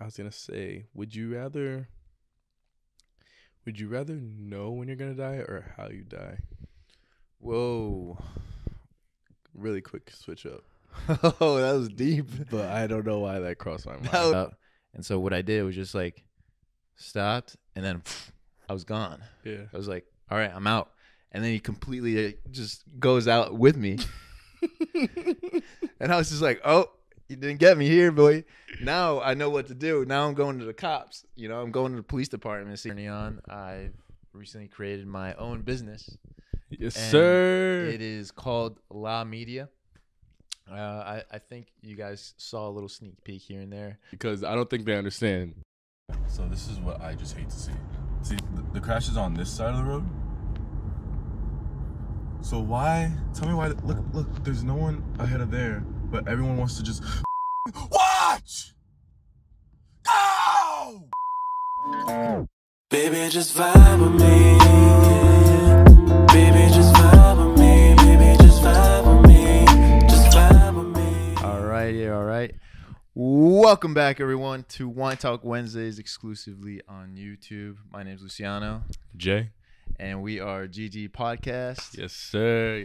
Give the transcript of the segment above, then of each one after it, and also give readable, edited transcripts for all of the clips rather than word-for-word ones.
I was gonna say, would you rather know when you're gonna die or how you die? Whoa. Really quick switch up. Oh, that was deep. But I don't know why that crossed my mind. And so what I did was just like stopped, and then I was gone. Yeah. I was like, all right, I'm out. And then he completely just goes out with me. And I was just like, oh, you didn't get me here, boy. Now I know what to do. Now I'm going to the cops. You know, I'm going to the police department. I've recently created my own business. Yes, sir. It is called La Media. I think you guys saw a little sneak peek here and there. Because I don't think they understand. So this is what I just hate to see. See, the crash is on this side of the road. So why? Tell me why. Look. There's no one ahead of there, but everyone wants to just watch. Go! Baby, just vibe with me. Yeah. Baby, just vibe with me. Baby, just vibe with me. Just vibe with me. All right. Welcome back, everyone, to Wine Talk Wednesdays exclusively on YouTube. My name is Luciano. Jay. And we are GG Podcast. Yes, sir.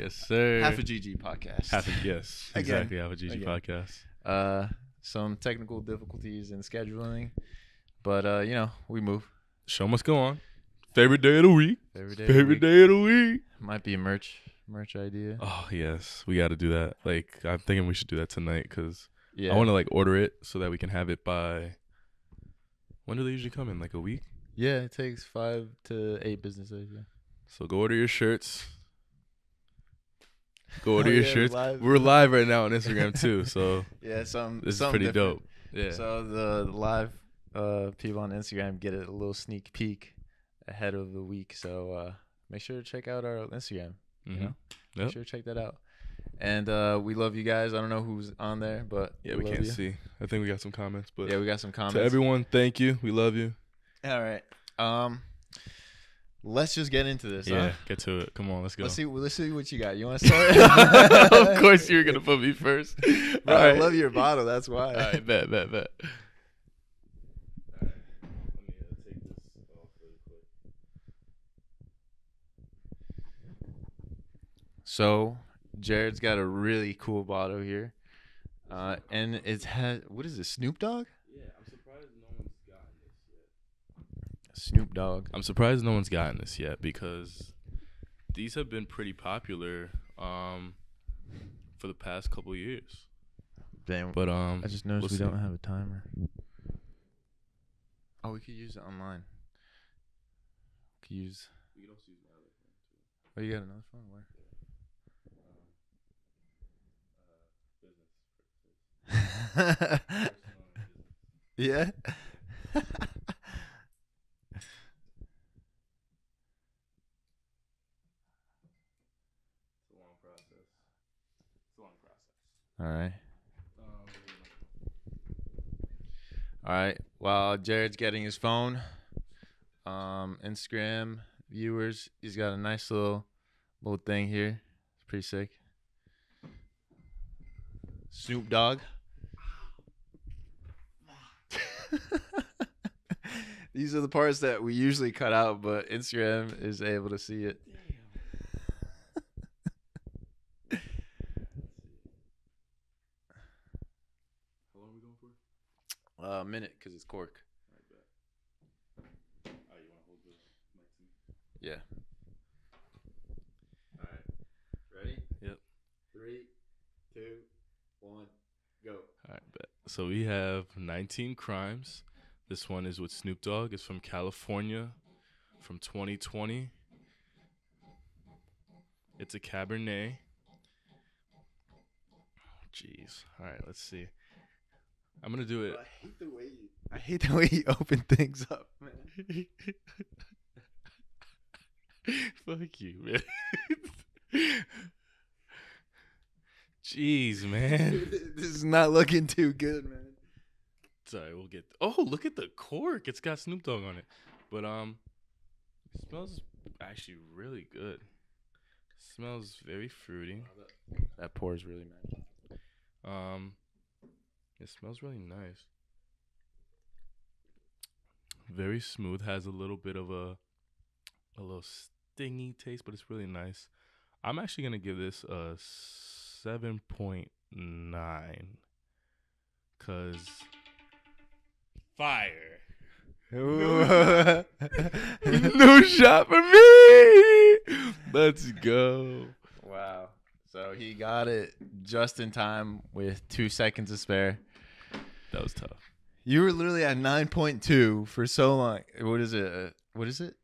Half a GG Podcast. Yes, exactly. Half a GG Podcast. Some technical difficulties in scheduling, but we move. Show must go on. Favorite day of the week. Favorite day of the week. Might be a merch idea. Oh yes, we got to do that. Like I'm thinking we should do that tonight because Yeah. I want to like order it so that we can have it by. When do they usually come in? Like a week? Yeah, it takes 5 to 8 business days. Yeah. So go order your shirts. Go order your shirts. We're live right now on Instagram too. So yeah, this is pretty different. dope. Yeah. So the live people on Instagram get a little sneak peek ahead of the week. So make sure to check out our Instagram. You know, make sure to check that out. And we love you guys. I don't know who's on there, but yeah, we can't see. I think we got some comments, but yeah, we got some comments. To everyone, thank you. We love you. All right. Let's just get into this. Yeah, huh? get to it. Come on, let's go. Let's see what you got. You want to start? Of course, you were gonna put me first. Bro, I love your bottle. That's why. All right, bet. So, Jared's got a really cool bottle here, and it has what is it? Snoop Dogg? Yeah, I'm surprised no one's gotten this yet. Snoop Dogg. I'm surprised no one's gotten this yet because these have been pretty popular for the past couple years. Damn. But I just noticed we we'll don't see. have a timer. Oh, we could use it online. We could use. We can also use my other phone too. Oh, you got another phone? Where? Yeah. It's a long process. All right. All right. While Jared's getting his phone, Instagram viewers, he's got a nice little thing here. It's pretty sick. Snoop Dogg. These are the parts that we usually cut out, but Instagram is able to see it. How long are we going for? A minute, because it's cork. Alright, you want to hold the mic to me? Yeah. All right. Ready? Yep. 3, 2, 1, go. All right, bet. So we have 19 Crimes. This one is with Snoop Dogg. It's from California, from 2020. It's a Cabernet. Jeez. All right, let's see. I'm gonna do it. I hate the way you open things up, man. Fuck you, man. Jeez, man. This is not looking too good, man. Sorry, we'll get. Oh, look at the cork. It's got Snoop Dogg on it. But it smells actually really good. Smells very fruity. That pours really nice. It smells really nice. Very smooth. Has a little bit of a little stingy taste, but it's really nice. I'm actually gonna give this a 7.9 because fire. Ooh. No shot for me. Let's go. Wow. So he got it just in time with 2 seconds to spare. That was tough. You were literally at 9.2 for so long. What is it? What is it?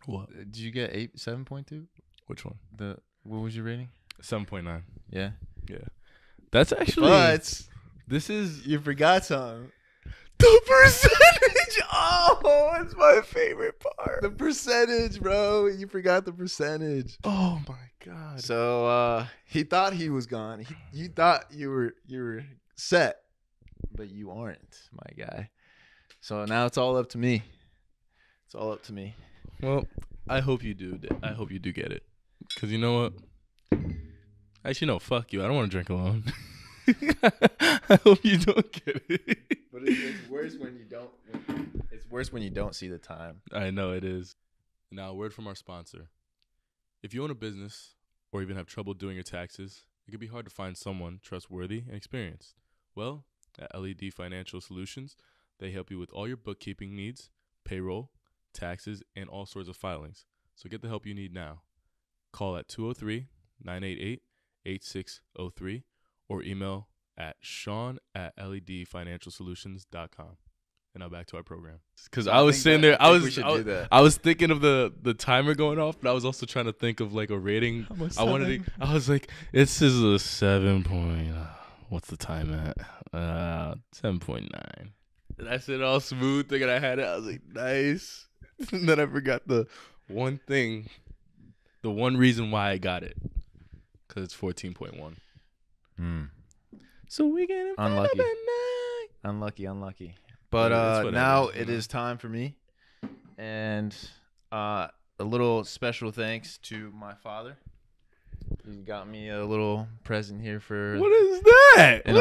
What? Did you get 7.2? Which one? What was your rating? 7.9. Yeah. Yeah. That's actually. But this is you forgot something. the percentage. Oh, it's my favorite part. The percentage, bro. You forgot the percentage. Oh my god. So he thought he was gone. He thought you were set, but you aren't, my guy. So now it's all up to me. It's all up to me. Well, I hope you do. I hope you do get it. Because you know what? Actually, no, fuck you. I don't want to drink alone. I hope you don't get it. But it's worse when you don't. It's worse when you don't see the time. I know it is. Now, a word from our sponsor. If you own a business or even have trouble doing your taxes, it can be hard to find someone trustworthy and experienced. Well, at LED Financial Solutions, they help you with all your bookkeeping needs, payroll, taxes, and all sorts of filings. So get the help you need now. Call at 203-988-8603 or email at sean@ledfinancialsolutions.com. And now back to our program. Because I was sitting there, I was thinking of the timer going off, but I was also trying to think of like a rating. I was like, this is a 7 point. What's the time at? 7.9. And I said all smooth, thinking I had it. I was like, nice. And then I forgot the one thing, the one reason why I got it, because it's 14.1. So we get unlucky. Unlucky. But now it is time for me, and a little special thanks to my father. He got me a little present here for what is that? in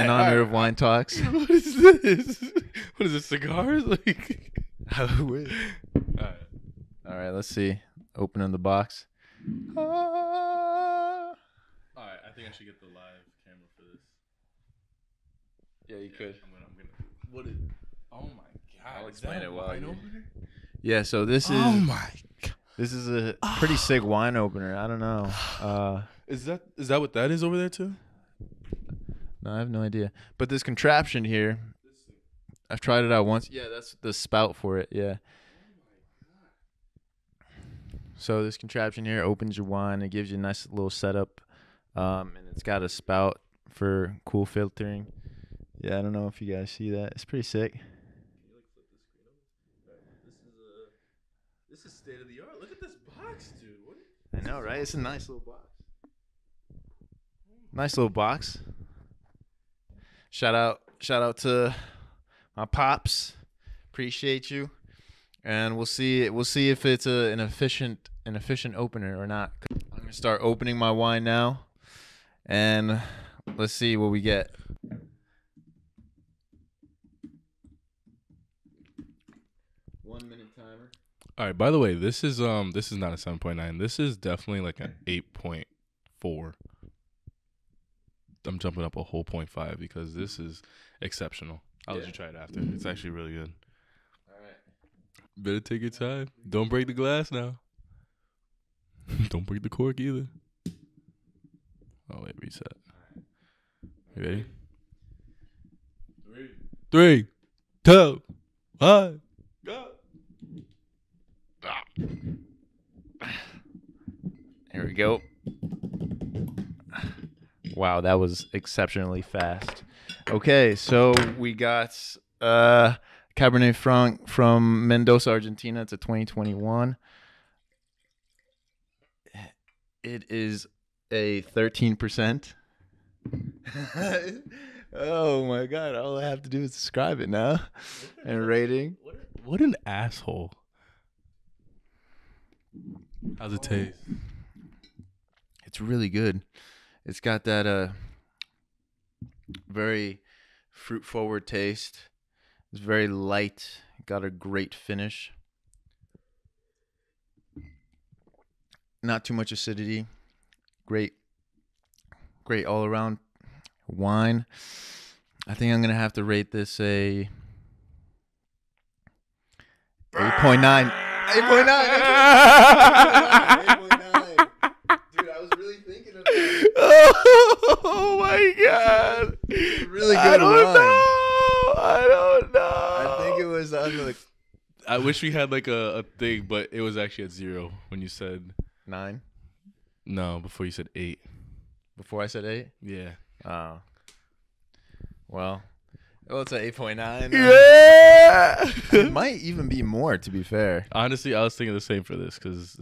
honor of Wine Talks. What is this? What is this? Cigars? Like, I wish. All right. Let's see. Opening the box. All right. I think I should get the live camera for this. Yeah, you could. I'm gonna. What is? Oh my god! I'll explain it while wine you. opener? Yeah. So this is. Oh my god! This is a pretty sick wine opener. I don't know. Is that what that is over there too? No, I have no idea. But this contraption here, I've tried it out once. Yeah, that's the spout for it. Yeah. So this contraption here opens your wine. It gives you a nice little setup, and it's got a spout for cool filtering. Yeah, I don't know if you guys see that. It's pretty sick. Can you like flip the screen over? This is state of the art. Look at this box, dude. What? I know, right? It's a nice little box. Nice little box. Shout out to my pops. Appreciate you. And we'll see if it's an efficient opener or not. I'm gonna start opening my wine now, and let's see what we get. Timer. All right. By the way, this is not a 7.9. This is definitely like an 8.4. I'm jumping up a whole 0.5 because this is exceptional. I'll let you try it after. It's actually really good. All right. Better take your time. Don't break the glass now. Don't break the cork either. Oh wait, reset. You ready? 3, 2, 1, go. Here we go. Wow, that was exceptionally fast. Okay, so we got Cabernet Franc from Mendoza, Argentina. It's a 2021. It is a 13%. Oh my god, all I have to do is describe it now. And rating. What an asshole. How's it taste? It's really good. It's got that very fruit forward taste. It's very light, got a great finish. Not too much acidity. Great all around wine. I think I'm gonna have to rate this a 8.9. 8.9. 8.9. Dude, I was really thinking of that. Oh my god! Really good wine. I don't know. I think it was on the. I wish we had like a thing, but it was actually at 0 when you said 9. No, before you said 8. Before I said 8. Yeah. Oh. Well, it's an 8.9. Yeah. It might even be more, to be fair. Honestly, I was thinking the same for this because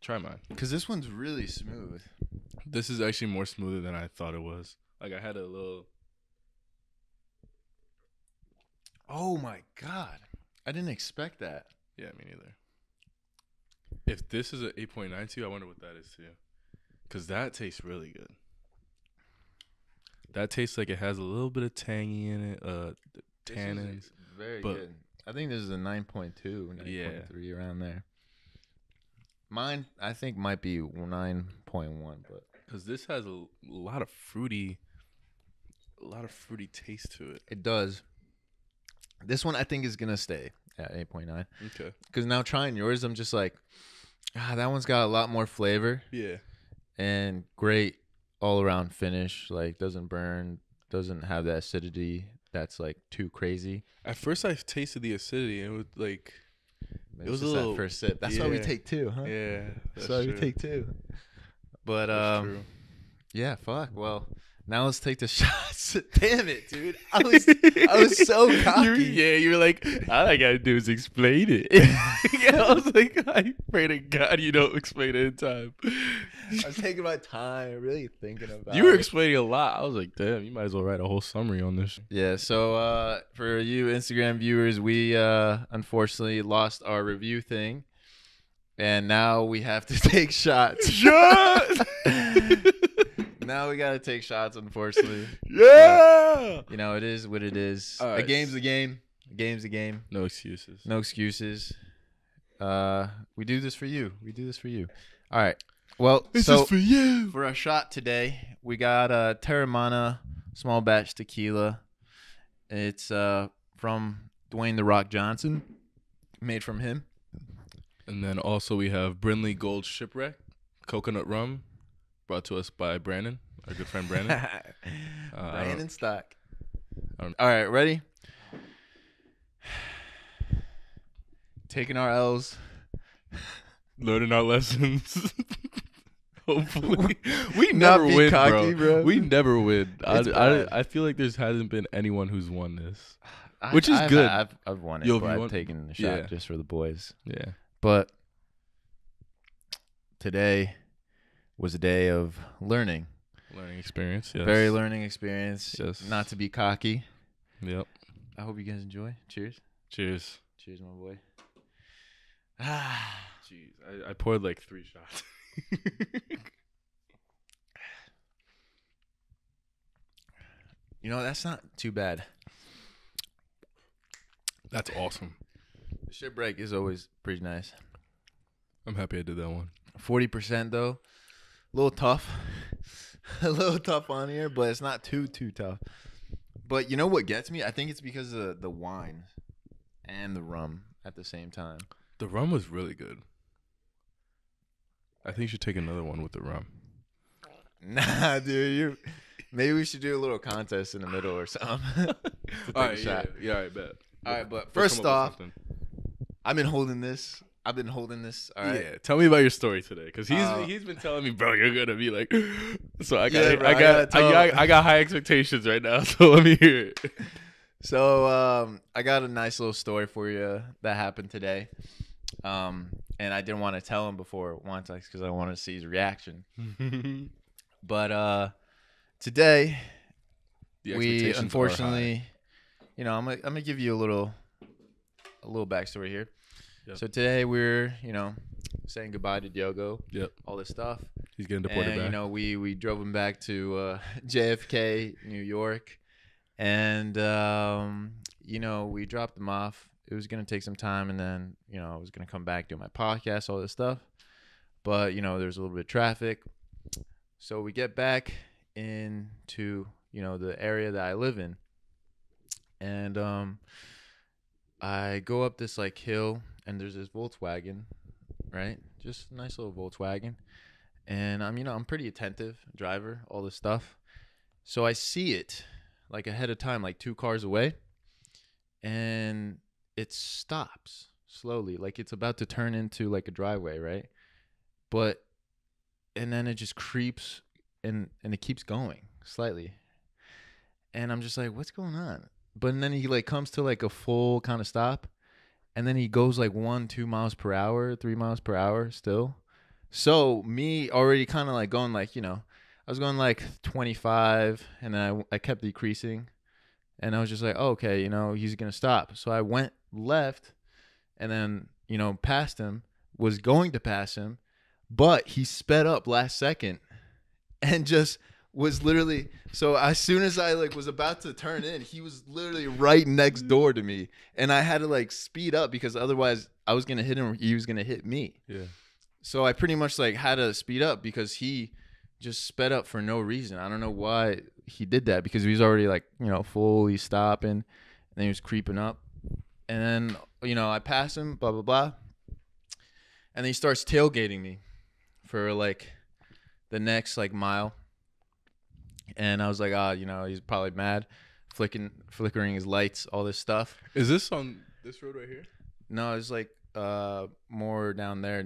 try mine. Because this one's really smooth. This is actually more smoother than I thought it was. Like I had a little. Oh my god! I didn't expect that. Yeah, me neither. If this is an 8.92, I wonder what that is too. Because that tastes really good. That tastes like it has a little bit of tangy in it, tannins. Very good. I think this is a 9.2, 9.3 around there. Mine, I think, might be 9.1, but because this has a lot of fruity taste to it. It does. This one I think is gonna stay at 8.9. Okay. Because now trying yours, I'm just like, that one's got a lot more flavor. Yeah. And great all around finish. Like doesn't burn, doesn't have that acidity that's like too crazy. At first, I tasted the acidity, and it was like. It was a little that first sip. That's why we take 2, huh? Yeah, that's why we take 2. But yeah, fuck. Well, now let's take the shots. Damn it, dude! I was so cocky. You were like, all I gotta do is explain it. Yeah, I was like, I pray to God you don't explain it in time. I was taking my time, really thinking about it. You were explaining a lot. I was like, damn, you might as well write a whole summary on this. Yeah, so for you Instagram viewers, we unfortunately lost our review thing. And now we have to take shots. Shots! Now we got to take shots, unfortunately. Yeah! But, it is what it is. Right. A game's a game. A game's a game. No excuses. No excuses. We do this for you. We do this for you. All right. Well, this is for you. For our shot today, we got Terramana small batch tequila. It's from Dwayne "The Rock" Johnson. Made from him. And then also we have Brinley Gold Shipwreck coconut rum, brought to us by Brandon, our good friend Brandon. Brandon Stock. All right, ready? Taking our L's. Learning our lessons. Hopefully. We never win, cocky, bro. We never win. I feel like there hasn't been anyone who's won this. Which is good. I've won it, but I've taken the shot just for the boys. Yeah. But today was a day of learning. Learning experience, yes. Very learning experience. Yes. Not to be cocky. Yep. I hope you guys enjoy. Cheers. Cheers. Cheers, my boy. Jeez. I poured like 3 shots. That's not too bad. That's awesome. The shipwreck is always pretty nice. I'm happy I did that one. 40% though. A little tough. A little tough on here, but it's not too tough. But you know what gets me? I think it's because of the wine and the rum at the same time. The rum was really good. I think you should take another one with the rum. Nah, dude. Maybe we should do a little contest in the middle or something. All right, yeah, all right, bet. All right, but first off, I've been holding this. All right. Yeah, tell me about your story today, because he's been telling me, bro, you're gonna be like. So I got high expectations right now. So let me hear it. So I got a nice little story for you that happened today, and I didn't want to tell him before Wantex because I wanted to see his reaction. But today we unfortunately, I'm gonna give you a little backstory here. Yep. So today we're, saying goodbye to Diogo. Yep. All this stuff. He's getting deported back. We drove him back to JFK, New York. And, you know, we dropped them off. It was going to take some time, and then, you know, I was going to come back, do my podcast, all this stuff. But, you know, there's a little bit of traffic. So we get back into, you know, the area that I live in. And I go up this, like, hill, and there's this Volkswagen, right? Just a nice little Volkswagen. And I'm, you know, I'm pretty attentive driver, all this stuff. So I see it, like, ahead of time, like 2 cars away. And it stops slowly, like it's about to turn into like a driveway, right? And then it just creeps and it keeps going slightly. And I'm just like, what's going on? But then he like comes to like a full kind of stop. And then he goes like 1-2 miles per hour, 3 miles per hour still. So me already kind of like going like, you know, I was going like 25 and then I kept decreasing. And I was just like, oh, okay, you know, he's going to stop. So I went left and then, you know, passed him, was going to pass him, but he sped up last second and just was literally, so as soon as I like was about to turn in, he was literally right next door to me. And I had to like speed up because otherwise I was going to hit him or he was going to hit me. Yeah. So I pretty much like had to speed up because he just sped up for no reason. I don't know why he did that because he was already like, you know, fully stopping and then he was creeping up. And then, you know, I pass him, blah, blah, blah. And then he starts tailgating me for like the next like mile. And I was like, you know, he's probably mad, flickering his lights, all this stuff. Is this on this road right here? No, it's like more down there.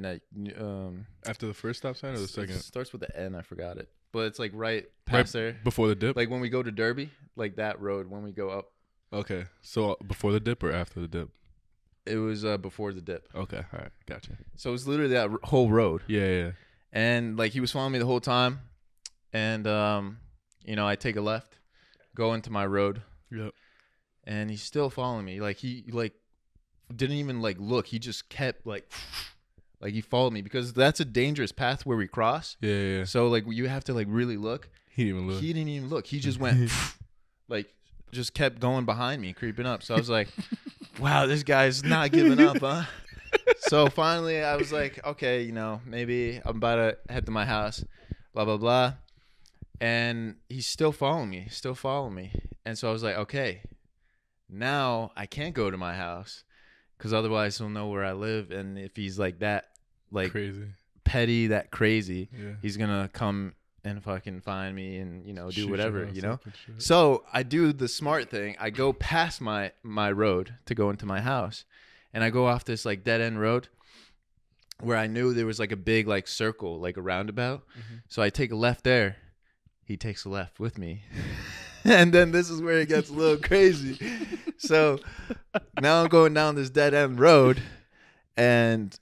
After the first stop sign or the second? It starts with the N. I forgot it. But it's like right past there. Before the dip? Like when we go to Derby, like that road when we go up. Okay. So before the dip or after the dip? It was before the dip. Okay. All right. Gotcha. So it was literally that whole road. Yeah. And like he was following me the whole time. And, you know, I take a left, go into my road. Yep. And he's still following me. Like he like didn't even like look. He just kept like he followed me because that's a dangerous path where we cross. Yeah. So like you have to like really look. He didn't even look. He didn't even look. He just went like just kept going behind me, creeping up. So I was like, wow, this guy's not giving up, huh? So finally I was like, okay, you know, maybe I'm about to head to my house, blah, blah, blah. And he's still following me, And so I was like, okay, now I can't go to my house because otherwise he'll know where I live. And if he's like that, like crazy, petty, that crazy, he's going to come and fucking find me and, you know, do whatever, you know? So I do the smart thing. I go past my road to go into my house. And I go off this like dead end road where I knew there was like a big like circle, like a roundabout. Mm-hmm. So I take a left there. He takes a left with me. And then this is where it gets a little crazy. So now I'm going down this dead end road and,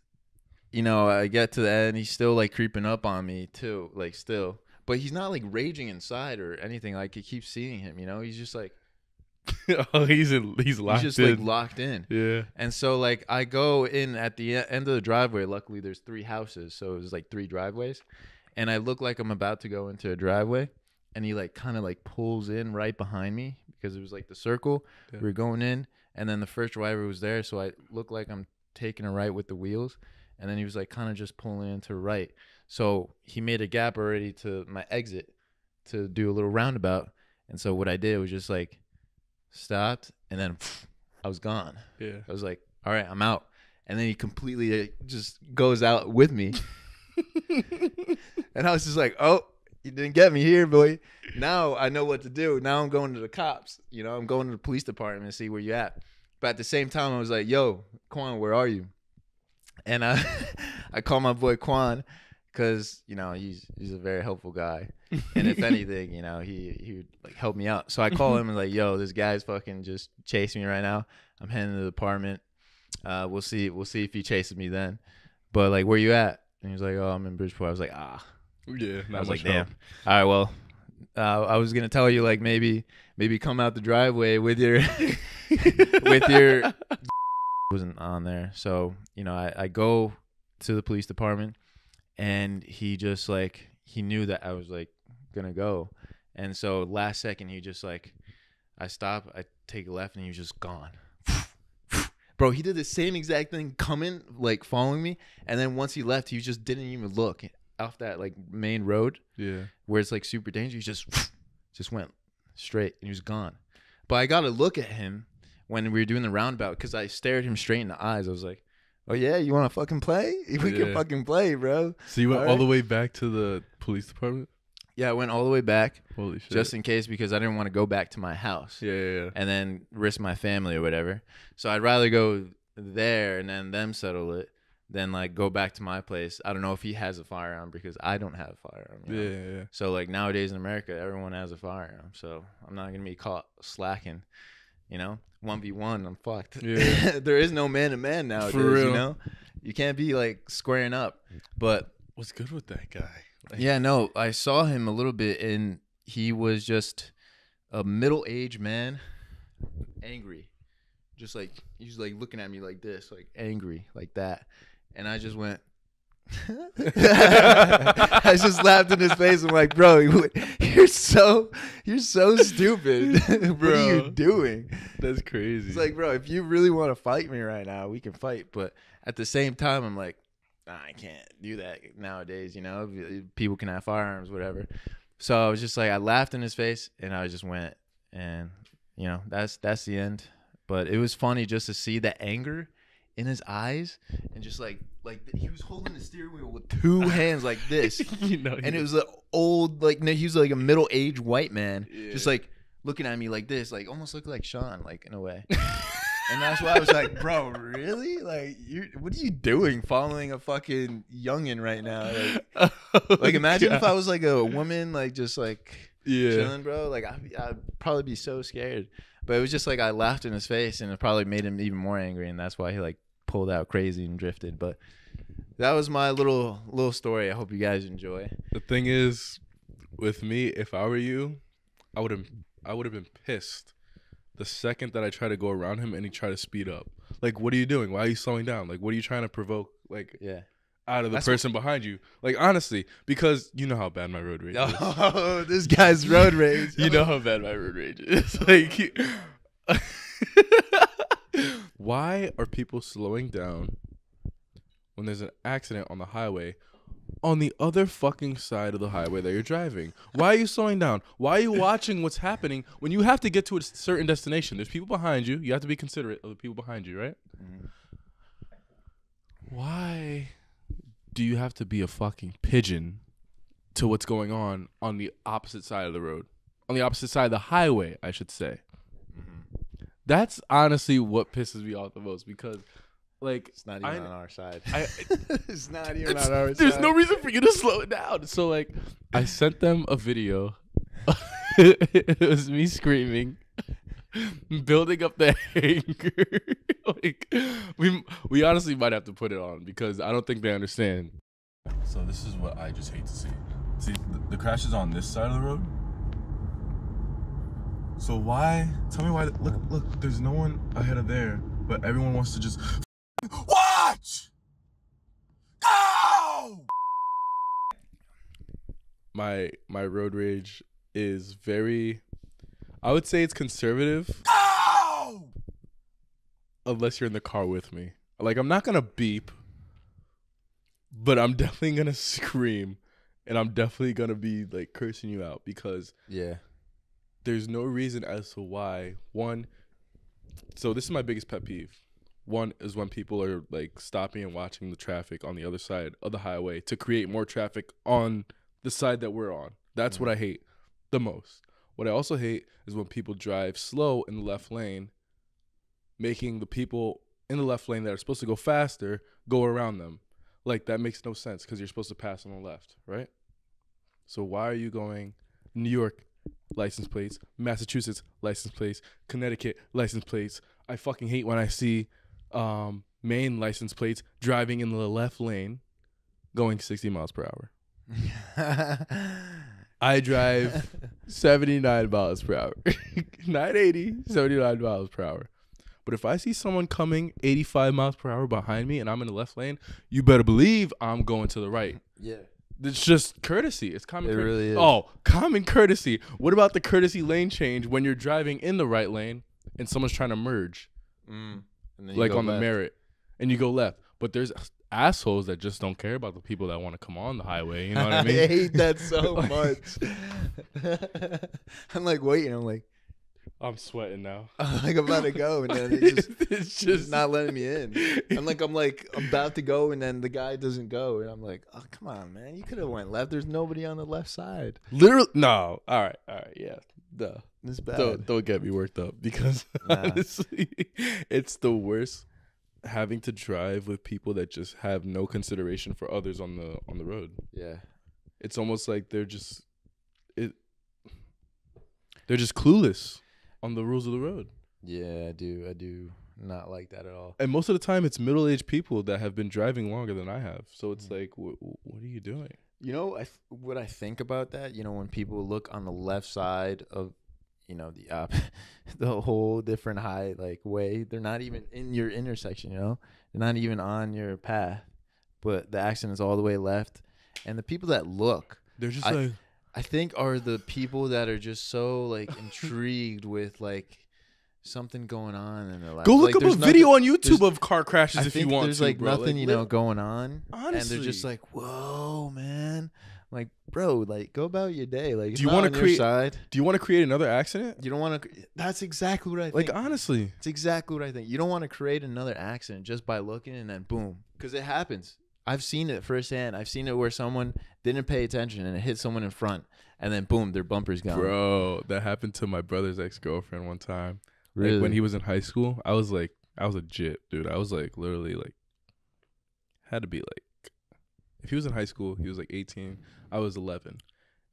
you know, I get to the end. He's still like creeping up on me too, like still. But he's not like raging inside or anything. Like he keeps seeing him, you know. He's just like, oh, he's locked in. He's just like locked in. Yeah. And so like I go in at the end of the driveway. Luckily, there's 3 houses, so it was like 3 driveways. And I look like I'm about to go into a driveway, and he like kind of like pulls in right behind me because it was like the circle. Yeah. We were going in, and then the first driver was there, so I look like I'm taking a right with the wheels, and then he was like kind of just pulling into right. So he made a gap already to my exit to do a little roundabout. And so what I did was just like stopped and then I was gone. Yeah. I was like, all right, I'm out. And then he completely just goes out with me. And I was just like, oh, you didn't get me here, boy. Now I know what to do. Now I'm going to the cops. You know, I'm going to the police department to see where you at. But at the same time, I was like, yo, Quan, where are you? And I call my boy Quan. Because, you know, he's a very helpful guy. And if anything, you know, he would, like, help me out. So I call him and, like, yo, this guy's fucking just chasing me right now. I'm heading to the apartment. We'll see if he chases me then. But, like, where you at? And he's like, oh, I'm in Bridgeport. I was like, ah. Yeah. I was like, damn. All right, well, I was going to tell you, like, maybe come out the driveway with your wasn't on there. So, you know, I go to the police department. And he just like, he knew that I was like going to go. And so last second, he just like, I stop, I take a left, and he was just gone. Bro, he did the same exact thing coming, like following me. And then once he left, he just didn't even look off that like main road. Yeah. Where it's like super dangerous. He just went straight and he was gone. But I got to look at him when we were doing the roundabout because I stared him straight in the eyes. I was like, oh, yeah, you want to fucking play? We can fucking play, bro. So you went all the way back to the police department? Yeah, I went all the way back. Holy shit. Just in case because I didn't want to go back to my house. Yeah. And then risk my family or whatever. So I'd rather go there and then them settle it than like go back to my place. I don't know if he has a firearm because I don't have a firearm. You know? Yeah. So like nowadays in America, everyone has a firearm. So I'm not going to be caught slacking, you know? 1v1, I'm fucked. Yeah. There is no man-to-man nowadays, For real. you know? You can't be like squaring up. But what's good with that guy? Like, yeah, no, I saw him a little bit and he was just a middle-aged man, angry. Just like, he was like looking at me like this, like angry, like that. And I just went, I just laughed in his face. I'm like, bro, you're so stupid. What are you doing? That's crazy. It's like, bro, if you really want to fight me right now, we can fight. But at the same time, I'm like, nah, I can't do that nowadays. You know, people can have firearms, whatever. So I was just like, I laughed in his face, and I just went, and you know, that's the end. But it was funny just to see the anger in his eyes, and just like he was holding the steering wheel with two hands like this, you know, and it was an old, like, no, he was like a middle-aged white man, just like looking at me like this, like almost looked like Sean, like in a way. And that's why I was like, bro, really? Like, what are you doing following a fucking youngin right now? Like imagine if I was like a woman, like just like chilling, bro. Like I'd probably be so scared. But it was just like I laughed in his face, and it probably made him even more angry, and that's why he like pulled out crazy and drifted. But that was my little story. I hope you guys enjoy. The thing is, with me, if I were you, I would have been pissed the second that I try to go around him and he tried to speed up. Like, what are you doing? Why are you slowing down? Like, what are you trying to provoke? Like, out of the person behind you. Like, honestly, because you know how bad my road rage is. Oh, this guy's road rage. You know how bad my road rage is. Like, why are people slowing down when there's an accident on the highway on the other fucking side of the highway that you're driving? Why are you slowing down? Why are you watching what's happening when you have to get to a certain destination? There's people behind you. You have to be considerate of the people behind you, right? Why do you have to be a fucking pigeon to what's going on the opposite side of the road? On the opposite side of the highway, I should say. That's honestly what pisses me off the most, because like it's not even on our side. It's not even on our side. There's no reason for you to slow it down. So like I sent them a video. It was me screaming, building up the anger. Like we honestly might have to put it on because I don't think they understand. So this is what I just hate to see. See, the crash is on this side of the road. So why? Tell me why. Look, there's no one ahead of there, but everyone wants to just watch. Go! My road rage is very, I would say it's conservative. Go! Unless you're in the car with me. Like, I'm not gonna beep, but I'm definitely gonna scream, and I'm definitely gonna be like cursing you out because there's no reason as to why. One, so this is my biggest pet peeve. One is when people are like stopping and watching the traffic on the other side of the highway to create more traffic on the side that we're on. That's what I hate the most. What I also hate is when people drive slow in the left lane, making the people in the left lane that are supposed to go faster go around them. Like, that makes no sense because you're supposed to pass on the left, right? So why are you going New York license plates, Massachusetts license plates, Connecticut license plates? I fucking hate when I see Maine license plates driving in the left lane going 60 miles per hour. I drive 79 miles per hour. Not 80, 79 miles per hour. But if I see someone coming 85 miles per hour behind me and I'm in the left lane, you better believe I'm going to the right. Yeah. It's just courtesy. It's common courtesy. It really is. Oh, common courtesy. What about the courtesy lane change when you're driving in the right lane and someone's trying to merge, and then like on left. the merit, and you go left. But there's assholes that just don't care about the people that want to come on the highway. You know what I mean? I hate that so much. I'm like waiting. I'm like, I'm sweating now. I'm about to go, and then it's just not letting me in. I'm like about to go, and then the guy doesn't go, and I'm like, oh, come on, man, you could have went left. There's nobody on the left side. Literally, no. All right, yeah. Duh. It's bad. Don't get me worked up because honestly, it's the worst. Having to drive with people that just have no consideration for others on the road. Yeah, it's almost like they're just clueless on the rules of the road. Yeah, I do not like that at all. And most of the time, it's middle-aged people that have been driving longer than I have. So it's like, what are you doing? You know, what I think about that. You know, when people look on the left side of, you know, the whole different way, they're not even in your intersection. You know, they're not even on your path, but the accident is all the way left. And the people that look, they're just I think are the people that are just so like intrigued with like something going on in their life. Go look up a video on YouTube of car crashes if you want to. There's like bro. nothing, like, going on. Honestly. And they're just like, whoa, man. I'm like, bro, like go about your day. Like, do you want to create? Do you want to create another accident? You don't want to. That's exactly what I think. Like honestly, it's exactly what I think. You don't want to create another accident just by looking and then boom, because it happens. I've seen it firsthand. I've seen it where someone didn't pay attention and it hit someone in front, and then boom, their bumper's gone. Bro, that happened to my brother's ex-girlfriend one time. Really? Like when he was in high school, I was a jit, dude. I was like literally like had to be like, if he was in high school, he was like 18. I was 11,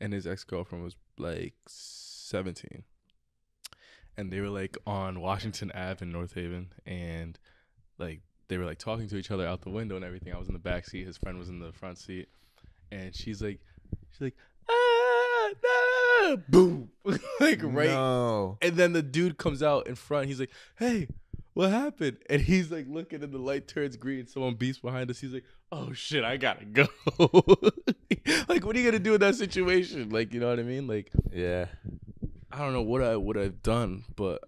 and his ex-girlfriend was like 17. And they were like on Washington Ave in North Haven, and like they were like talking to each other out the window and everything. I was in the back seat, his friend was in the front seat, and she's like, ah, no, boom, like right. No. And then the dude comes out in front. He's like, hey, what happened? And he's like looking, and the light turns green. Someone beeps behind us. He's like, oh shit, I gotta go. Like, what are you gonna do in that situation? Like, you know what I mean? Like, yeah, I don't know what I would have done, but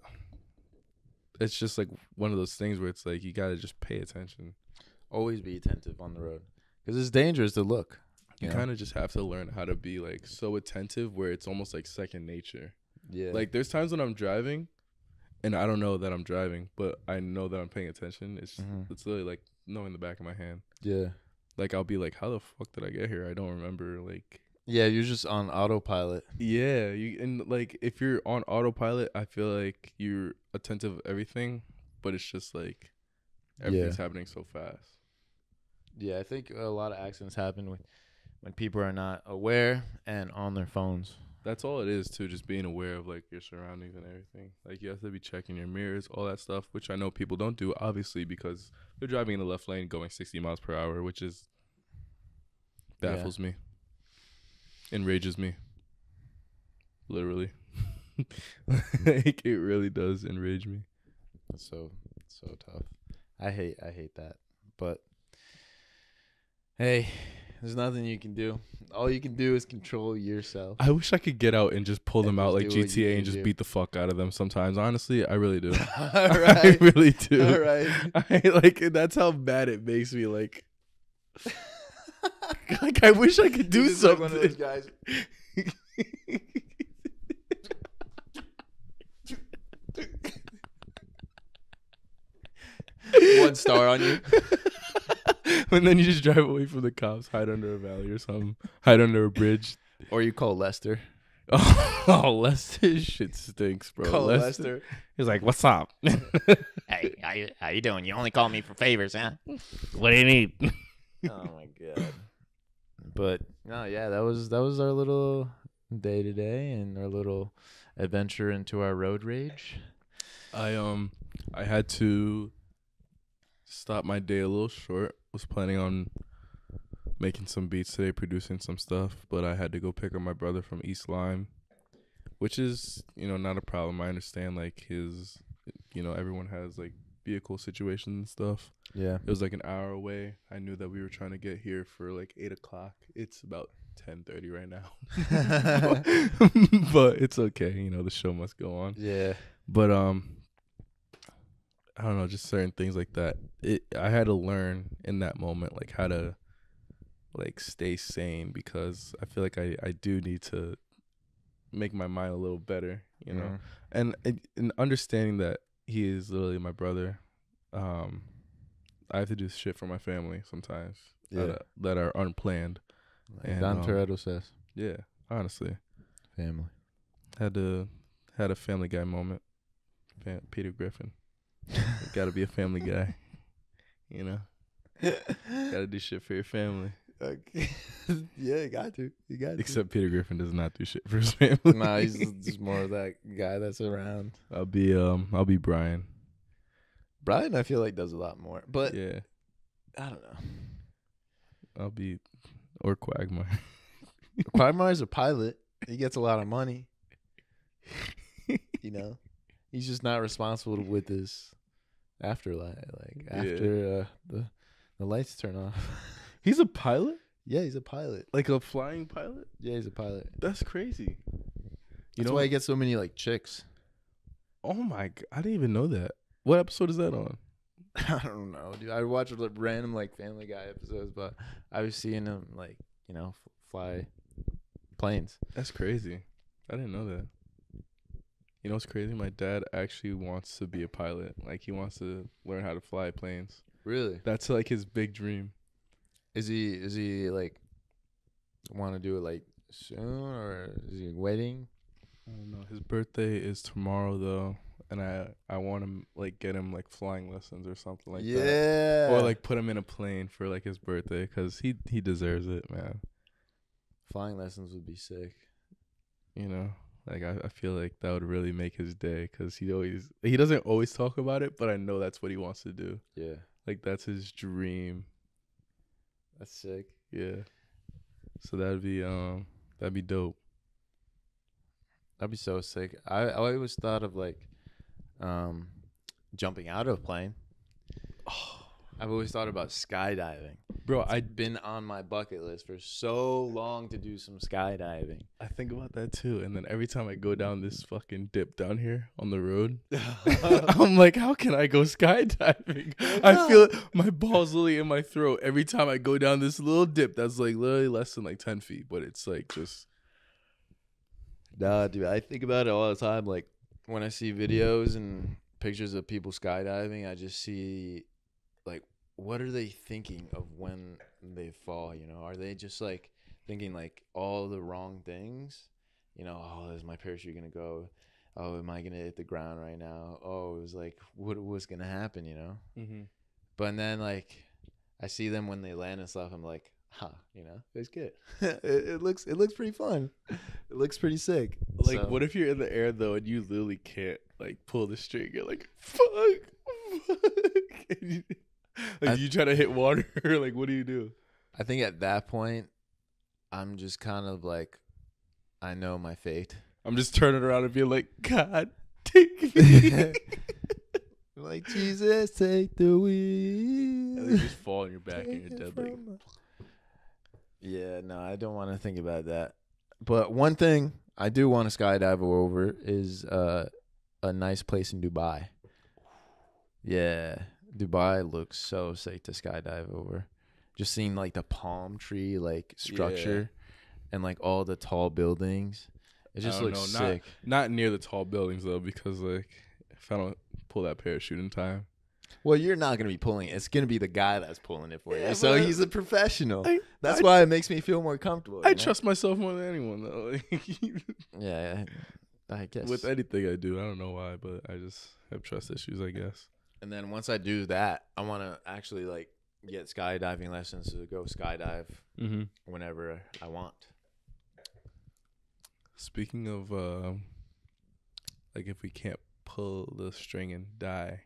it's just like one of those things where it's like you gotta just pay attention. Always be attentive on the road because it's dangerous to look. You kind of just have to learn how to be like so attentive where it's almost like second nature. Yeah. Like there's times when I'm driving and I don't know that I'm driving, but I know that I'm paying attention. It's literally like knowing the back of my hand. Yeah. Like I'll be like, how the fuck did I get here? I don't remember. Like, yeah, you're just on autopilot. Yeah, and like if you're on autopilot, I feel like you're attentive to everything, but it's just like everything's happening so fast. Yeah, I think a lot of accidents happen when people are not aware and on their phones. That's all it is too, just being aware of like your surroundings and everything. Like you have to be checking your mirrors, all that stuff, which I know people don't do, obviously, because they're driving in the left lane going 60 miles per hour, which is baffles me, enrages me, literally. Like it really does enrage me. That's so tough. I hate that, but hey, there's nothing you can do. All you can do is control yourself. I wish I could get out and just pull them out like GTA and just do. beat the fuck out of them sometimes. Honestly, I really do. All right. I really do. All right. I like that's how bad it makes me. Like I wish I could do something. Like one of those guys. One star on you. And then you just drive away from the cops, hide under a valley or something, hide under a bridge. Or you call Lester. Oh, Lester shit stinks, bro. Call Lester. He's like, what's up? Hey, how you doing? You only call me for favors, huh? What do you need? Oh my god. But no, yeah, that was our little day today and our little adventure into our road rage. I had to stop my day a little short. Was planning on making some beats today, producing some stuff, but I had to go pick up my brother from East Lyme, which is, not a problem. I understand like his, everyone has like vehicle situations and stuff. Yeah. It was like an hour away. I knew that we were trying to get here for like 8 o'clock. It's about 10:30 right now. But it's okay. The show must go on. Yeah. But I don't know, just certain things like that. I had to learn in that moment, like how to like stay sane, because I feel like I do need to make my mind a little better, you know, and understanding that he is literally my brother. I have to do shit for my family sometimes that are unplanned. Like And, Don Toretto says. Yeah, honestly, Family. had a Family Guy moment. Peter Griffin, got to be a family guy, you know. Got to do shit for your family. Okay. Yeah, you got to. Except Peter Griffin does not do shit for his family. Nah, he's just more of that guy that's around. I'll be Brian. Brian, I feel like does a lot more, but Yeah, I don't know. I'll be or Quagmire. Quagmire's a pilot. He gets a lot of money. You know, he's just not responsible with his afterlife. Like after the lights turn off. He's a pilot? Yeah, he's a pilot. Like a flying pilot? Yeah, he's a pilot. That's crazy. That's why he gets so many like chicks. Oh my god, I didn't even know that. What episode is that on? I don't know, dude. I watch like random like Family Guy episodes, but I was seeing him like, you know, fly planes. That's crazy. I didn't know that. You know what's crazy? My dad actually wants to be a pilot. Like he wants to learn how to fly planes. Really? That's like his big dream. Is he like want to do it like soon, or is he waiting? I don't know. His birthday is tomorrow though, and I want to like get him like flying lessons or something like that. Yeah. Or like put him in a plane for like his birthday, because he deserves it, man. Flying lessons would be sick. You know, like I feel like that would really make his day, because he doesn't always talk about it, but I know that's what he wants to do. Yeah. Like that's his dream. That's sick. Yeah. So that'd be dope. That'd be so sick. I always thought of like jumping out of a plane. I've always thought about skydiving. Bro, I've been on my bucket list for so long to do some skydiving. I think about that too, and then every time I go down this fucking dip down here on the road, I'm like, how can I go skydiving? I feel my balls literally in my throat every time I go down this little dip that's like literally less than like 10 feet, but it's like just... Nah, dude, I think about it all the time. Like when I see videos and pictures of people skydiving, I just see like, what are they thinking of when they fall? You know, are they just like thinking like all the wrong things? You know, oh, is my parachute gonna go? Oh, am I gonna hit the ground right now? Oh, it was like, what was gonna happen? You know. Mm-hmm. But then like, I see them when they land and stuff. I'm like, you know, it's good. it looks pretty fun. It looks pretty sick. Like, what if you're in the air though and you literally can't like pull the string? You're like, fuck. Like you try to hit water, like what do you do? I think at that point, I'm just kind of like, I know my fate. I'm just turning around and being like, God, take me. Like, Jesus, take the wheel. And then you just fall on your back and you're dead. Like, yeah, no, I don't want to think about that. But one thing I do want to skydive over is a nice place in Dubai. Yeah. Dubai looks so sick to skydive over. Just seeing like the palm tree like structure and like all the tall buildings. It just looks sick. Not near the tall buildings though, because like if I don't pull that parachute in time. Well, you're not gonna be pulling it. It's gonna be the guy that's pulling it for you. So he's a professional. That's why it makes me feel more comfortable. I trust myself more than anyone though. Yeah, I guess. With anything I do, I don't know why, but I just have trust issues, I guess. And then once I do that, I want to actually like get skydiving lessons to go skydive whenever I want. Speaking of like if we can't pull the string and die,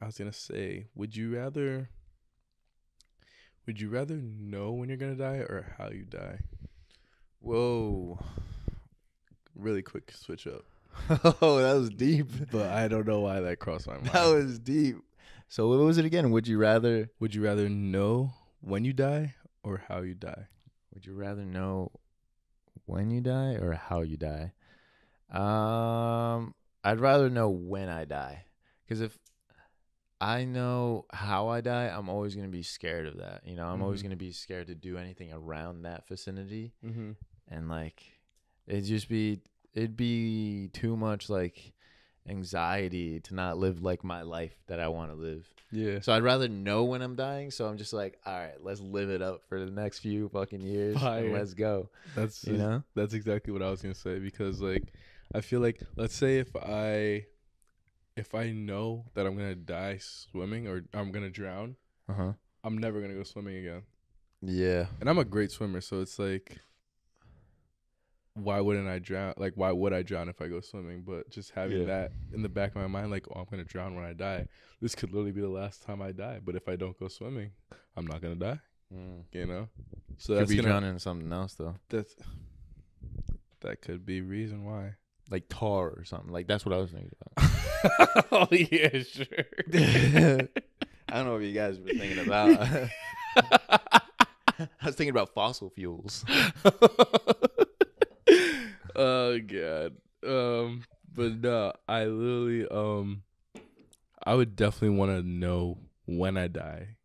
I was gonna say, would you rather know when you're gonna die or how you die? Whoa. Really quick switch up. Oh, that was deep. But I don't know why that crossed my mind. That was deep. So what was it again? Would you rather know when you die or how you die? Would you rather know when you die or how you die? I'd rather know when I die, Because if I know how I die, I'm always going to be scared of that. You know, I'm always going to be scared to do anything around that vicinity. And like, it'd be too much like anxiety to not live like my life that I want to live. Yeah. So I'd rather know when I'm dying. So I'm just like, all right, let's live it up for the next few fucking years. And let's go. That's, you know, that's exactly what I was going to say, because like, I feel like, let's say if I know that I'm gonna die swimming or I'm gonna drown, I'm never gonna go swimming again. Yeah. And I'm a great swimmer, so it's like, why wouldn't I drown? Like, why would I drown if I go swimming? But just having that in the back of my mind, like, oh, I'm gonna drown when I die. This could literally be the last time I die. But if I don't go swimming, I'm not gonna die. You know. So could that's be drowning in something else though. That could be reason why. Like tar or something. Like that's what I was thinking about. Oh yeah, sure. I don't know what you guys were thinking about. I was thinking about fossil fuels. Oh god. But no, I literally I would definitely want to know when I die.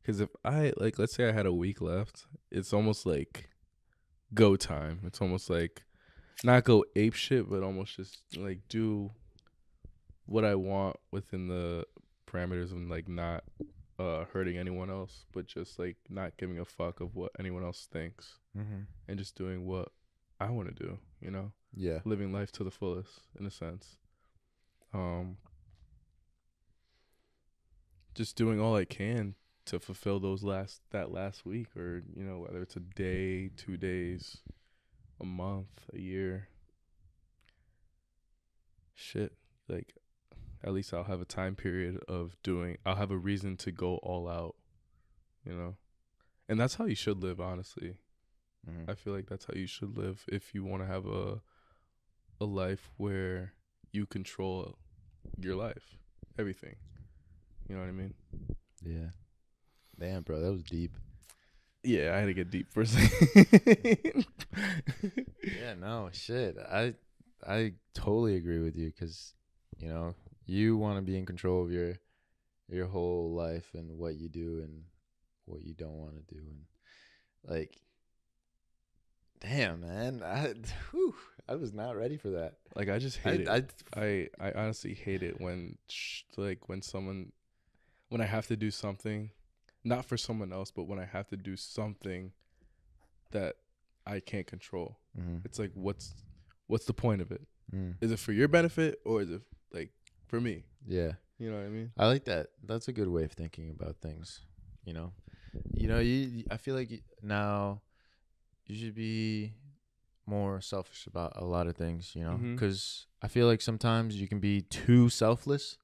Cuz if I like, let's say I had a week left, it's almost like go time. It's almost like not go ape shit, but almost just like do what I want within the parameters of like not hurting anyone else, but just like not giving a fuck of what anyone else thinks, and just doing what I want to do, you know? Yeah. Living life to the fullest, in a sense. Just doing all I can to fulfill that last week, or, you know, whether it's a day, 2 days, a month, a year. Shit. Like, at least I'll have a time period of I'll have a reason to go all out, you know? And that's how you should live, honestly. I feel like that's how you should live if you want to have a life where you control your life, everything. You know what I mean? Yeah. Damn, bro, that was deep. Yeah, I had to get deep for a second. Yeah, no, shit. I totally agree with you, because, you know, you want to be in control of your whole life and what you do and what you don't want to do. And, like, damn, man. I was not ready for that. Like, I just hate it. I honestly hate it when I have to do something, not for someone else, but when I have to do something that I can't control. It's like, what's the point of it? Is it for your benefit, or is it like for me? Yeah. You know what I mean? I like that. That's a good way of thinking about things. You know, I feel like now you should be more selfish about a lot of things, you know, because I feel like sometimes you can be too selfless,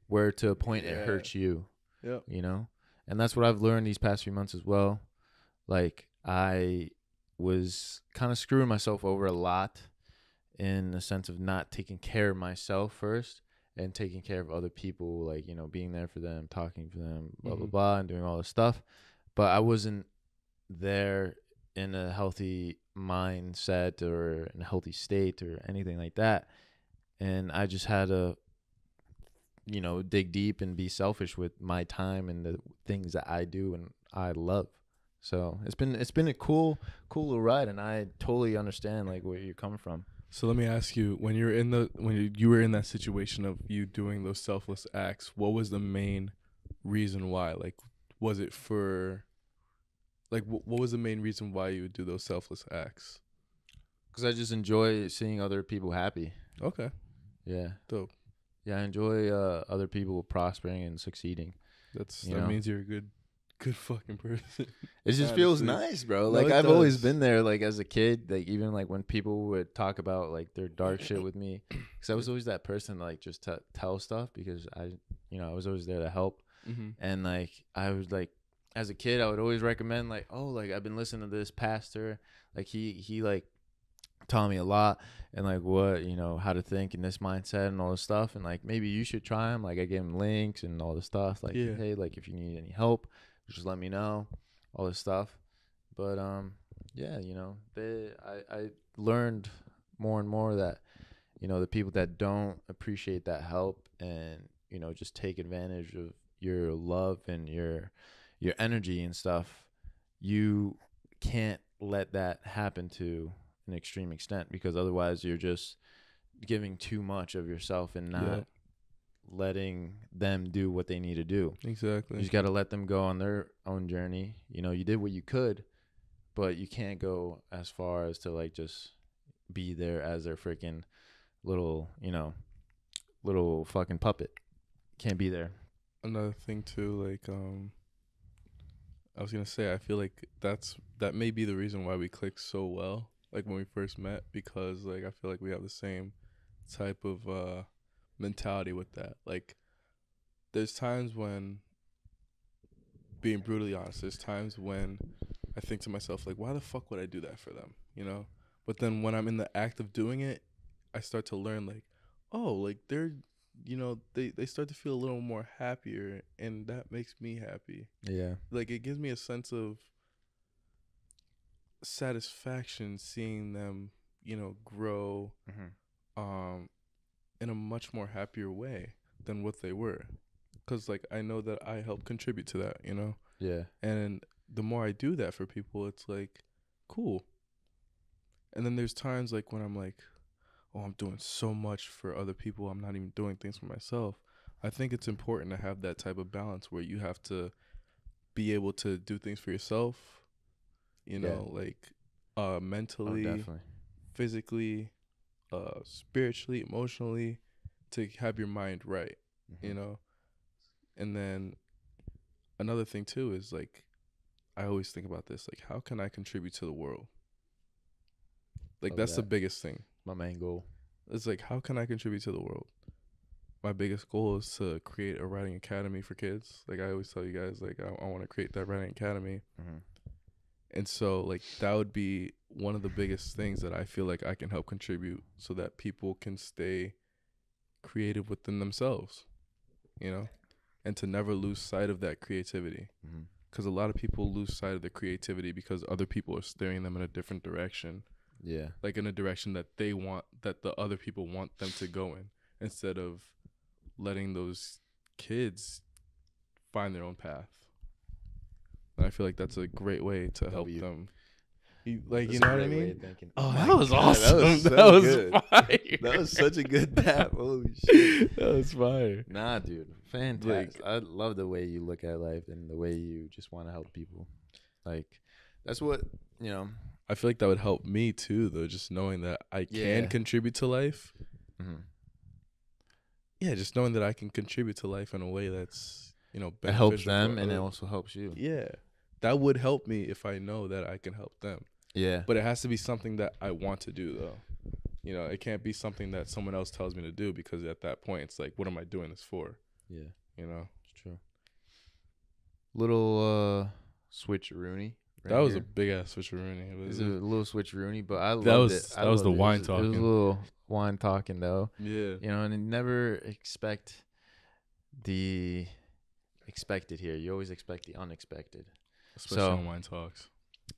where to a point it hurts you. Yeah. You know, and that's what I've learned these past few months as well. Like, I was kind of screwing myself over a lot, in the sense of not taking care of myself first and taking care of other people, like, you know, being there for them, talking to them, blah, blah, blah, and doing all this stuff. But I wasn't there in a healthy mindset or in a healthy state or anything like that. And I just had to, you know, dig deep and be selfish with my time and the things that I do and I love. So it's been a cool little ride, and I totally understand like where you're coming from. So let me ask you, when you were in that situation of you doing those selfless acts, what was the main reason why? Like, was it for, like, what was the main reason why you would do those selfless acts? Because I just enjoy seeing other people happy. Okay. Yeah. Dope. Yeah, I enjoy other people prospering and succeeding. That means you're a good fucking person. It just feels nice, bro. Like, I've always been there, like, as a kid, like, even like when people would talk about like their dark shit with me, because I was always that person, like, just to tell stuff, because I was always there to help. And like, I was like, as a kid, I would always recommend, like, oh, like, I've been listening to this pastor, like, he like taught me a lot, and like what, you know, how to think in this mindset and all this stuff, and like maybe you should try him. Like, I gave him links and all this stuff, like, hey, like, if you need any help, just let me know, all this stuff. But yeah, you know, I learned more and more that, you know, the people that don't appreciate that help and, you know, just take advantage of your love and your energy and stuff, you can't let that happen to an extreme extent, because otherwise you're just giving too much of yourself and not letting them do what they need to do. Exactly. You just got to let them go on their own journey. You know, you did what you could, but you can't go as far as to like just be there as their freaking little, you know, little fucking puppet. Can't be there. Another thing too, like I was gonna say, I feel like that may be the reason why we clicked so well, like when we first met, because like I feel like we have the same type of mentality with that. Like there's times when, being brutally honest, there's times when I think to myself, like, why the fuck would I do that for them, you know? But then when I'm in the act of doing it, I start to learn, like, oh, like they're, you know, they start to feel a little more happier, and that makes me happy. Yeah. Like it gives me a sense of satisfaction seeing them, you know, grow in a much more happier way than what they were. Because like I know that I help contribute to that, you know? Yeah. And the more I do that for people, it's like, cool. And then there's times like when I'm like, oh, I'm doing so much for other people, I'm not even doing things for myself. I think it's important to have that type of balance where you have to be able to do things for yourself, you know, like mentally, physically, spiritually, emotionally, to have your mind right, you know? And then another thing too is like, I always think about this, like, how can I contribute to the world? Like, that's the biggest thing. My main goal. It's like, how can I contribute to the world? My biggest goal is to create a writing academy for kids. Like, I always tell you guys, like, I want to create that writing academy. And so, like, that would be one of the biggest things that I feel like I can help contribute, so that people can stay creative within themselves, you know, and to never lose sight of that creativity. Because a lot of people lose sight of their creativity because other people are steering them in a different direction. Yeah. Like in a direction that they want, that the other people want them to go in, instead of letting those kids find their own path. And I feel like that's a great way to help them. You know what I mean? Oh, that was awesome. That was fire. That was such a good tap. Holy shit. That was fire. Nah, dude. Fantastic. I love the way you look at life and the way you just want to help people. Like, that's what, you know. I feel like that would help me too, though, just knowing that I can contribute to life. Yeah, just knowing that I can contribute to life in a way that's, you know, beneficial. It helps them and it also helps you. Yeah. That would help me if I know that I can help them. Yeah. But it has to be something that I want to do, though. You know, it can't be something that someone else tells me to do, because at that point, it's like, what am I doing this for? Yeah. You know? It's true. Little switcheroony. That was a big ass switcheroony. It was a little switcheroony, but I loved it. That was the wine talking. It was a little wine talking, though. Yeah. You know, and never expect the expected here. You always expect the unexpected. Especially on wine talks.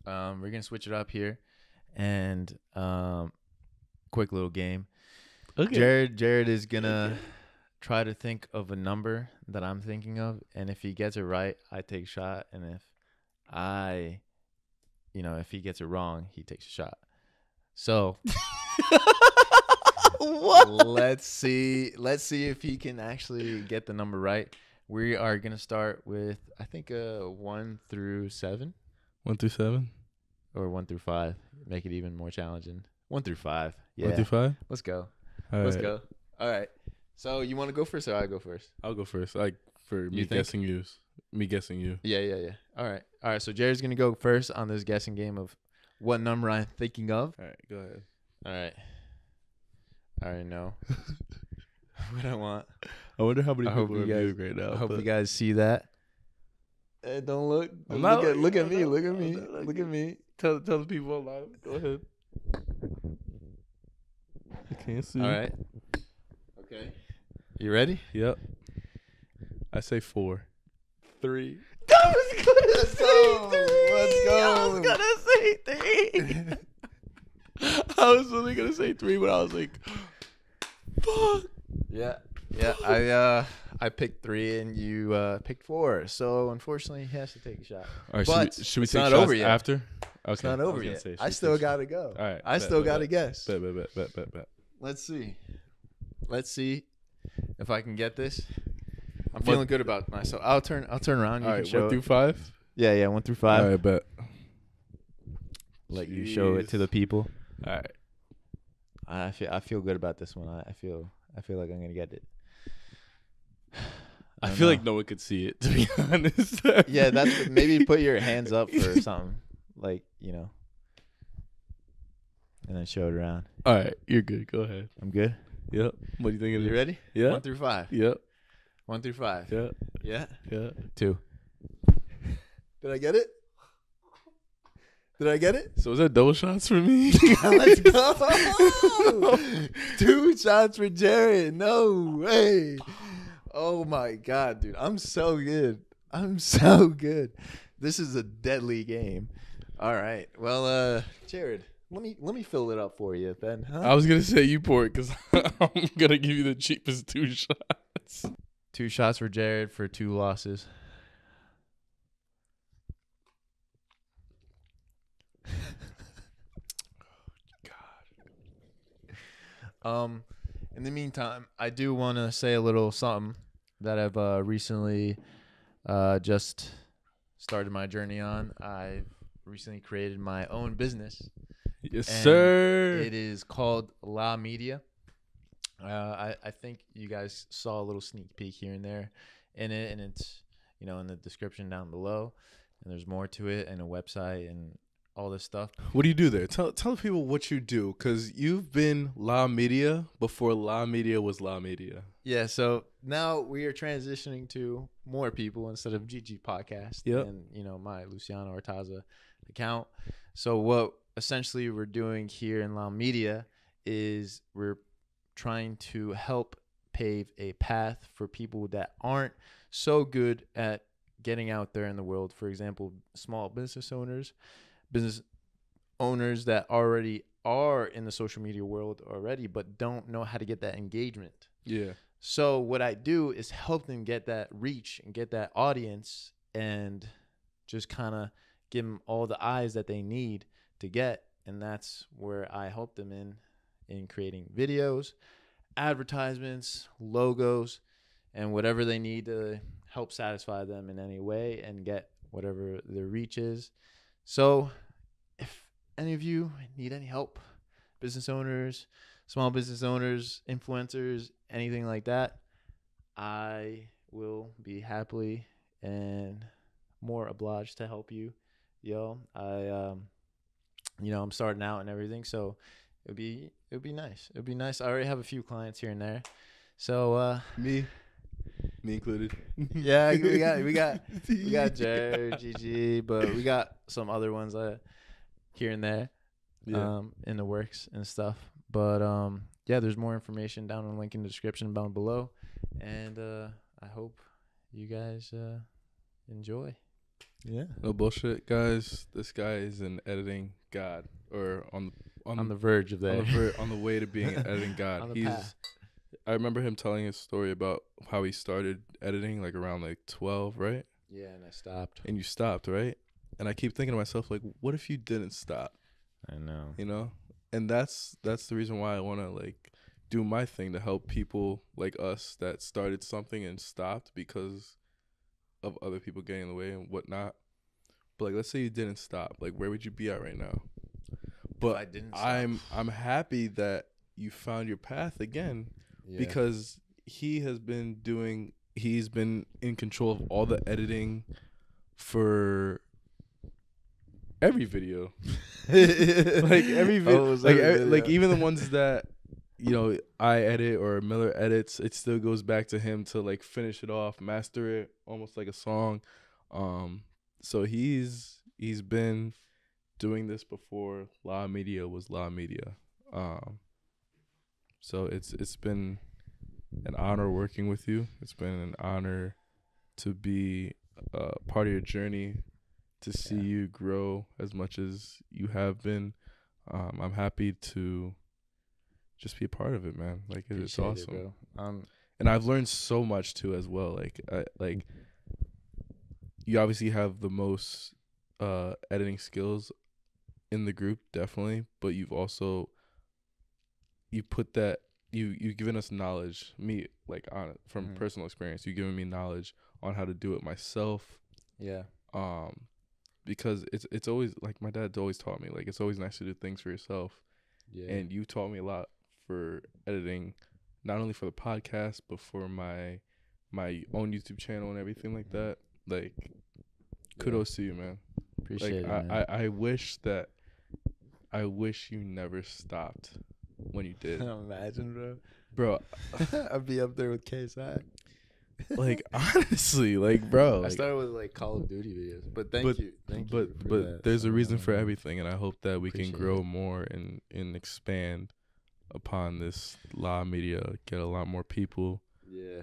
We're gonna switch it up here, and quick little game. Okay. Jared is gonna try to think of a number that I'm thinking of, and if he gets it right, I take a shot, and if he gets it wrong, he takes a shot. So what? Let's see if he can actually get the number right. We are gonna start with, I think, 1 through 7. 1 through 7, or 1 through 5. Make it even more challenging. 1 through 5. Yeah. 1 through 5. Let's go. Let's go. All right. So you want to go first, or I go first? I'll go first. Me guessing you. Yeah. All right. So Jared's gonna go first on this guessing game of what number I'm thinking of. All right. Go ahead. All right. I already know what I want. I wonder how many people are viewing right now. I hope you guys see that. Hey, don't look. Look at me. Tell the people alive. Go ahead. I can't see. All right. Okay. You ready? Yep. I say 4. 3. I was gonna Let's go. I was gonna say 3. I was only gonna say 3, but I was like, fuck. Yeah. I picked 3 and you picked 4. So unfortunately, he has to take a shot. All right, But should we it's take not shots over yet. after? Okay. It's not over yet. I still gotta go. All right. I still gotta guess. Bet. Let's see if I can get this. I'm feeling good about myself. I'll turn around. You All can right, show 1 through it. 5. Yeah, 1 through 5. All right, bet. Let you show it to the people. All right. I feel good about this one. I feel like I'm gonna get it. I feel like no one could see it, to be honest. Yeah, that's maybe put your hands up for something, like, you know, and then show it around. All right, you're good. Go ahead. I'm good. Yep. What do you think it is? You ready? Yeah. 1 through 5. Yep. 1 through 5. Yeah. Yeah. Yeah. 2. Did I get it? Did I get it? So is that double shots for me? Let's go. 2 shots for Jared. No way. Oh my God, dude. I'm so good. This is a deadly game. All right. Well, Jared, let me fill it up for you then, huh? I was gonna say you pour it because I'm gonna give you the cheapest 2 shots. 2 shots for Jared for 2 losses. In the meantime, I do want to say a little something that I've recently just started my journey on. I've recently created my own business. Yes, and sir. It is called La Media. I think you guys saw a little sneak peek here and there in it, and it's, you know, in the description down below. And there's more to it, and a website and all this stuff. What do you do there? Tell people what you do, because you've been La Media before La Media was La Media. Yeah, so now we are transitioning to more people instead of GG Podcast. Yep. And, you know, my Luciano Artaza account. So what essentially we're doing here in La Media is we're trying to help pave a path for people that aren't so good at getting out there in the world. For example, small business owners that already are in the social media world already, but don't know how to get that engagement. Yeah. So what I do is help them get that reach and get that audience, and just kind of give them all the eyes that they need to get. And that's where I help them in creating videos, advertisements, logos, and whatever they need to help satisfy them in any way and get whatever their reach is. So if any of you need any help, business owners, small business owners, influencers, anything like that, I will be happily and more obliged to help you. Yo, I'm starting out and everything, so it'd be nice. It'd be nice. I already have a few clients here and there. So Me included. Yeah, we got Jared, GG, but we got some other ones here and there, in the works and stuff. But yeah, there's more information down in the link in the description down below, and I hope you guys enjoy. Yeah. No bullshit, guys. This guy is an editing god, or on the verge of that. on the way to being an editing god. On the path. I remember him telling his story about how he started editing like around like 12, right? Yeah, and I stopped. And you stopped, right? And I keep thinking to myself, like, what if you didn't stop? I know. You know? And that's the reason why I want to like do my thing, to help people like us that started something and stopped because of other people getting in the way and whatnot. But like, let's say you didn't stop, like, where would you be at right now? But I didn't stop. I'm happy that you found your path again. Yeah. Because he's been in control of all the editing for every video. Like every video, like even the ones that, you know, I edit or Miller edits, it still goes back to him to like finish it off, master it almost like a song. So he's been doing this before La Media was La Media. So it's been an honor working with you. It's been an honor to be part of your journey, to see you grow as much as you have been. I'm happy to just be a part of it, man. Like, it's awesome. It, bro. and I've learned so much too as well. Like you obviously have the most editing skills in the group, definitely, but you've given us knowledge, me, like, from personal experience. You've given me knowledge on how to do it myself. Yeah. Because it's always, like, my dad's always taught me, like, it's always nice to do things for yourself. Yeah. And you taught me a lot for editing, not only for the podcast, but for my own YouTube channel and everything like that. Like, kudos to you, man. Appreciate it, man. Man. I wish you never stopped when you did. Imagine, bro. I'd be up there with KSI. Like, honestly, like, bro. I started with like Call of Duty videos, but thank you. But there's a reason for everything, and I hope that we can grow it. more and expand upon this law media, get a lot more people. Yeah.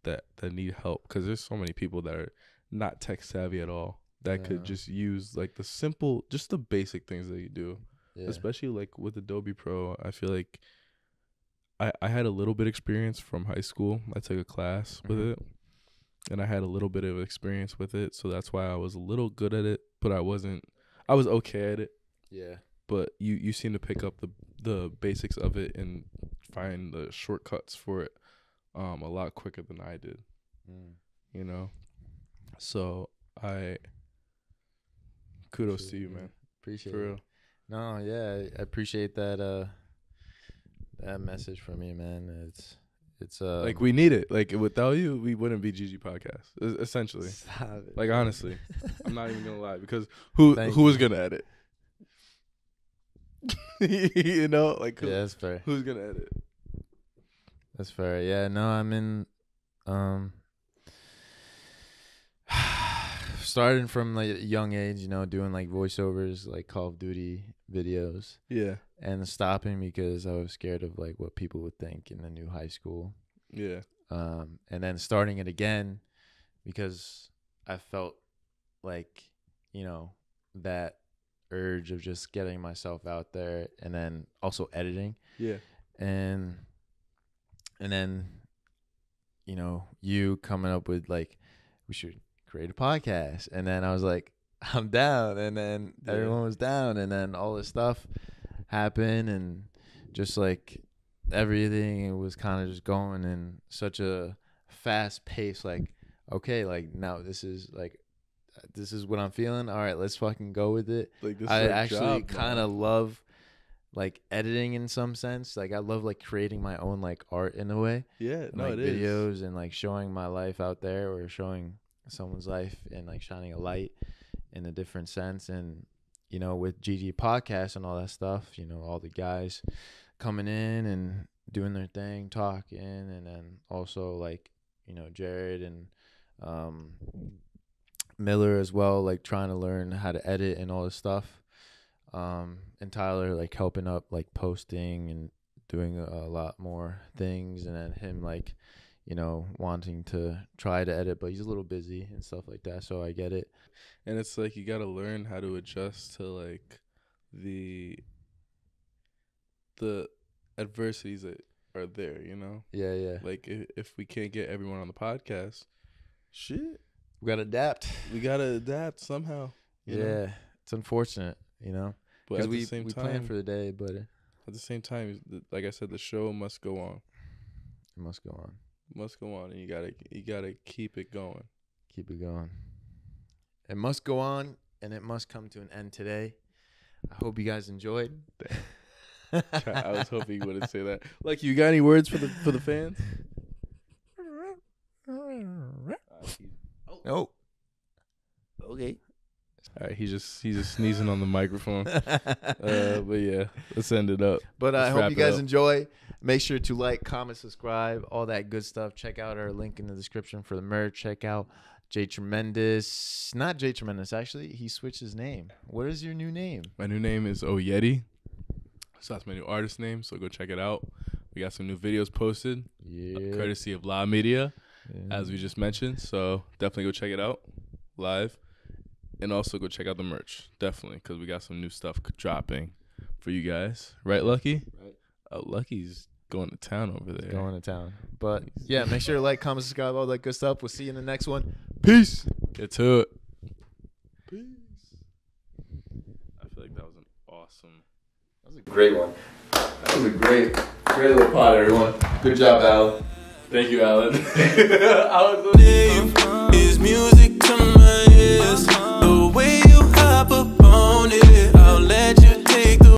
That need help, because there's so many people that are not tech savvy at all that could just use like the basic things that you do. Yeah. Especially like with Adobe Pro. I feel like I had a little bit experience from high school. I took a class with it, and I had a little bit of experience with it, so that's why I was a little good at it, but I was okay at it. Yeah. But you seem to pick up the basics of it and find the shortcuts for it a lot quicker than I did. You know? So kudos to you, man. Appreciate it. For real. No, yeah, I appreciate that that message from you, man. It's like, we need it. Like, without you, we wouldn't be GG Podcast. Essentially. Like, honestly. I'm not even gonna lie, because who is gonna edit? You know, like, yeah, that's fair. Who's gonna edit? That's fair. Yeah, no, I'm in starting from like a young age, you know, doing like voiceovers, like Call of Duty videos. Yeah. And stopping because I was scared of like what people would think in the new high school. Yeah. And then starting it again because I felt like, you know, that urge of just getting myself out there, and then also editing. Yeah. And then, you know, you coming up with like, we should create a podcast. And then I was like, I'm down. And then everyone was down. And then all this stuff happened, and just like everything was kind of just going in such a fast pace. Like, okay, like now this is what I'm feeling. All right, let's fucking go with it. Like, this I is actually kind of love like editing in some sense. Like, I love like creating my own like art in a way. Yeah, no, like, it videos is. And like showing my life out there, or showing someone's life, and like shining a light in a different sense. And, you know, with GG Podcast and all that stuff, you know, all the guys coming in and doing their thing, talking, and then also like, you know, Jared and Miller as well, like trying to learn how to edit and all this stuff. And Tyler like helping up, like posting and doing a lot more things, and then him like, you know, wanting to try to edit, but he's a little busy and stuff like that, so I get it. And it's like you gotta learn how to adjust to like the adversities that are there, you know? Yeah. Like, if we can't get everyone on the podcast, shit, we gotta adapt. We gotta adapt somehow. You know? It's unfortunate, you know, because we plan for the day, but at the same time, like I said, the show must go on. It must go on. Must go on, and you gotta keep it going. Keep it going. It must go on, and it must come to an end today. I hope you guys enjoyed. I was hoping you wouldn't say that. Like, you got any words for the fans? Oh. Okay. All right, he's just sneezing on the microphone. But yeah, let's end it up. But I hope you guys enjoy. Make sure to like, comment, subscribe, all that good stuff. Check out our link in the description for the merch. Check out Jay Tremendous. Not Jay Tremendous, actually. He switched his name. What is your new name? My new name is Oyeti. So that's my new artist name. So go check it out. We got some new videos posted. Yeah. Courtesy of La Media, as we just mentioned. So definitely go check it out live. And also go check out the merch. Definitely, because we got some new stuff dropping for you guys. Right, Lucky? Right. Oh, Lucky's going to town over there. Going to town. But yeah, make sure to like, comment, subscribe, all that good stuff. We'll see you in the next one. Peace. Get to it. Peace. I feel like that was an awesome. That was a great one. That was a great little pod, everyone. Good job, Alan. Thank you, Alan. Is music.